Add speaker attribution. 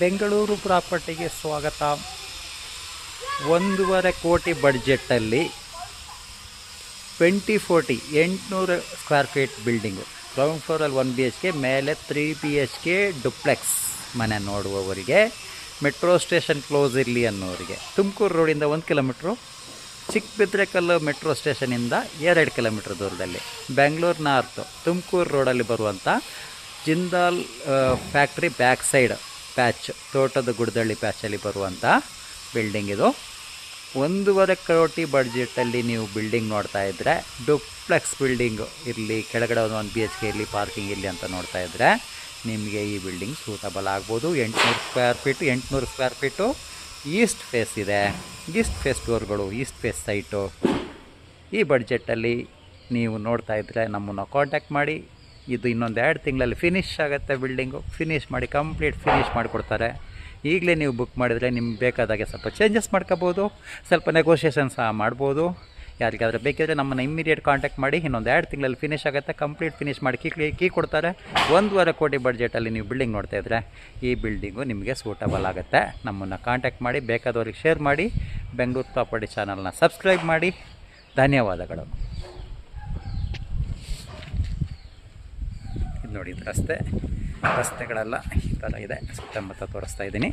Speaker 1: ಬೆಂಗಳೂರು ಪ್ರಾಪರ್ಟಿಗೆ ಸ್ವಾಗತ. 1.5 ಕೋಟಿ ಬಡ್ಜೆಟ್ಟಲ್ಲಿ 2040 800 square feet building, ground ಫ್ಲೋರಲ್ಲಿ 1 BHK, ಮೇಲೆ 3 BHK ಡುಪ್ಲೆಕ್ಸ್ ಮನೆ ನೋಡುವವರಿಗೆ, ಮೆಟ್ರೋ ಸ್ಟೇಷನ್ ಕ್ಲೋಸ್ ಇರಲಿ ಅನ್ನೋರಿಗೆ, ತುಮಕೂರು ರೋಡಿಂದ 1 ಕಿಲೋಮೀಟ್ರು, ಚಿಕ್ಕಬಿದ್ರೆಕಲ್ಲು ಮೆಟ್ರೋ ಸ್ಟೇಷನಿಂದ 2 ಕಿಲೋಮೀಟ್ರ್ ದೂರದಲ್ಲಿ, ಬೆಂಗಳೂರು ನಾರ್ತು ತುಮಕೂರು ರೋಡಲ್ಲಿ ಬರುವಂಥ Jindal factory back side patch, ತೋಟದ ಗುಡ್ದಳ್ಳಿ ಪ್ಯಾಚಲ್ಲಿ ಬರುವಂಥ ಬಿಲ್ಡಿಂಗ್ ಇದು. 1.5 ಕೋಟಿ ಬಡ್ಜೆಟಲ್ಲಿ ನೀವು ಬಿಲ್ಡಿಂಗ್ ನೋಡ್ತಾ ಇದ್ದರೆ, ಡುಪ್ಲೆಕ್ಸ್ ಬಿಲ್ಡಿಂಗು ಇರಲಿ, ಕೆಳಗಡೆ 1 BHK ಇರಲಿ, ಪಾರ್ಕಿಂಗ್ ಇರಲಿ ಅಂತ ನೋಡ್ತಾ ಇದ್ದರೆ ನಿಮಗೆ ಈ ಬಿಲ್ಡಿಂಗ್ ಸೂಟಬಲ್ ಆಗ್ಬೋದು. 800 ಸ್ಕ್ವೇರ್ ಫೀಟು ಈಸ್ಟ್ ಫೇಸ್ ಇದೆ, ಈಸ್ಟ್ ಫೇಸ್ ಡೋರ್ಗಳು, ಈಸ್ಟ್ ಫೇಸ್ ಸೈಟು. ಈ ಬಡ್ಜೆಟಲ್ಲಿ ನೀವು ನೋಡ್ತಾ ಇದ್ದರೆ ನಮ್ಮನ್ನು ಕಾಂಟ್ಯಾಕ್ಟ್ ಮಾಡಿ. ಇದು ಇನ್ನೊಂದು 2 ತಿಂಗಳಲ್ಲಿ ಫಿನಿಷ್ ಆಗುತ್ತೆ. ಬಿಲ್ಡಿಂಗು ಫಿನಿಷ್ ಮಾಡಿ, ಕಂಪ್ಲೀಟ್ ಫಿನಿಷ್ ಮಾಡಿಕೊಡ್ತಾರೆ. ಈಗಲೇ ನೀವು ಬುಕ್ ಮಾಡಿದರೆ ನಿಮ್ಗೆ ಬೇಕಾದಾಗೆ ಸ್ವಲ್ಪ ಚೇಂಜಸ್ ಮಾಡ್ಕೋಬೋದು, ಸ್ವಲ್ಪ ನೆಗೋಷಿಯೇಷನ್ ಸಹ ಮಾಡ್ಬೋದು. ಯಾರಿಗಾದರೂ ಬೇಕಿದ್ರೆ ನಮ್ಮನ್ನು ಇಮ್ಮಿಡಿಯೇಟ್ ಕಾಂಟ್ಯಾಕ್ಟ್ ಮಾಡಿ. ಇನ್ನೊಂದು 2 ತಿಂಗಳಲ್ಲಿ ಫಿನಿಷ್ ಆಗುತ್ತೆ, ಕಂಪ್ಲೀಟ್ ಫಿನಿಷ್ ಮಾಡಿ ಕೀ ಕೊಡ್ತಾರೆ. 1.5 ಕೋಟಿ ಬಡ್ಜೆಟಲ್ಲಿ ನೀವು ಬಿಲ್ಡಿಂಗ್ ನೋಡ್ತಾ ಇದ್ದರೆ ಈ ಬಿಲ್ಡಿಂಗು ನಿಮಗೆ ಸೂಟಬಲ್ ಆಗುತ್ತೆ. ನಮ್ಮನ್ನು ಕಾಂಟ್ಯಾಕ್ಟ್ ಮಾಡಿ, ಬೇಕಾದವ್ರಿಗೆ ಶೇರ್ ಮಾಡಿ, ಬೆಂಗಳೂರು ಪ್ರಾಪರ್ಟಿ ಚಾನಲ್ನ ಸಬ್ಸ್ಕ್ರೈಬ್ ಮಾಡಿ. ಧನ್ಯವಾದಗಳು. ನೋಡಿ, ರಸ್ತೆಗಳೆಲ್ಲ ಈ ಥರ ಇದೆ, ಸುತ್ತಮುತ್ತ ತೋರಿಸ್ತಾ ಇದ್ದೀನಿ.